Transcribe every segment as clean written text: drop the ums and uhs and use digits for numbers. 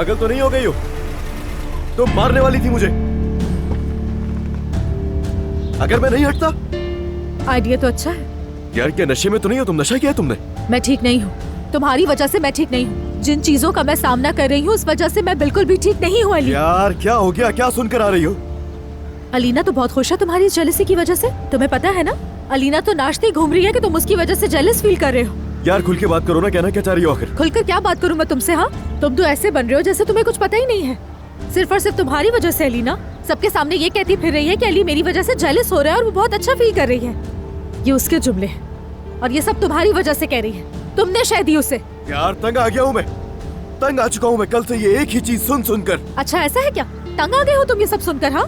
पागल तो नहीं हो गई हो? तुम मारने वाली थी मुझे अगर मैं नहीं हटता। आइडिया तो अच्छा है। यार क्या नशे में तो नहीं हो तुम? नशा किया है तुमने? मैं ठीक नहीं हूँ, तुम्हारी वजह से मैं ठीक नहीं हूँ। जिन चीजों का मैं सामना कर रही हूँ उस वजह से मैं बिल्कुल भी ठीक नहीं हूँ अली। यार क्या हो गया? क्या सुनकर आ रही हो? अलीना तो बहुत खुश है तुम्हारी जेलसी की वजह से। तुम्हें पता है ना, अलीना तो नाचती घूम रही है कि तुम उसकी वजह से जेलस फील कर रहे हो। यार खुल के बात करो ना, कहना क्या चाह रही हो आखिर? खुलकर क्या बात करूँ मैं तुमसे? हाँ, तुम तो ऐसे बन रहे हो जैसे तुम्हें कुछ पता ही नहीं है। सिर्फ और सिर्फ तुम्हारी वजह से अलीना सबके सामने ये कहती फिर रही है कि अली मेरी वजह से जेलस हो रहा है और वो बहुत अच्छा फील कर रही है। ये उसके जुमले हैं और ये सब तुम्हारी वजह से कह रही है। तुमने शायद दी उसे। यार तंग आ गया हूँ मैं, तंग आ चुका हूँ मैं कल से ये एक ही चीज सुन सुनकर। अच्छा ऐसा है क्या? तंग आ गए हो तुम ये सब सुनकर? हाँ,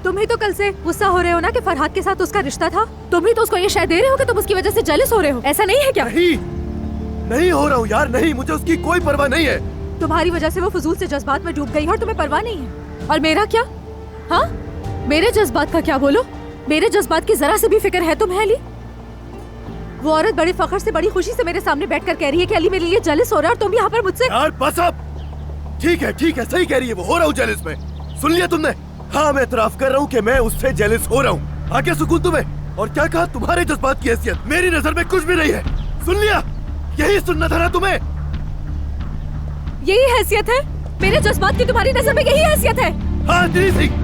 तुम ही तो कल से गुस्सा हो रहे हो ना कि फरहाद के साथ उसका रिश्ता था। तुम ही तो उसको ये शायद दे रहे हो कि तुम उसकी वजह से जेलस हो रहे हो। ऐसा नहीं है क्या? नहीं हो रहा हूँ यार, नहीं, मुझे उसकी कोई परवाह नहीं है। तुम्हारी वजह से वो फजूल से जज्बात में डूब गई है और तुम्हें परवाह नहीं है। और मेरा क्या? हाँ, मेरे जज्बात का क्या? बोलो, मेरे जज्बात की जरा से भी फिक्र है तुम्हें अली? वो औरत बड़े फख्र से बड़ी खुशी से मेरे सामने बैठकर कह रही है कि अली मेरे लिए जेलस हो रहा है और तुम यहाँ पर मुझसे। यार बस अब ठीक है, सही कह रही है वो, हो रहा हूँ जेलस में। सुन लिया तुमने? हाँ मैं इतराफ कर रहा हूँ कि मैं उससे जेलस हो रहा हूँ। आगे सुकून तुम्हें। और क्या कहा? तुम्हारे जज्बात की हैसियत मेरी नजर में कुछ भी नहीं है। सुन लिया? यही सुनना था ना तुम्हें? यही हैसियत है मेरे जज्बात की तुम्हारी नजर में? यही हैसियत है? हाँ दिली सिंह।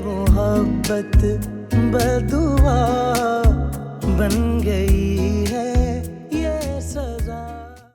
मोहब्बत बदुआ बन गई है।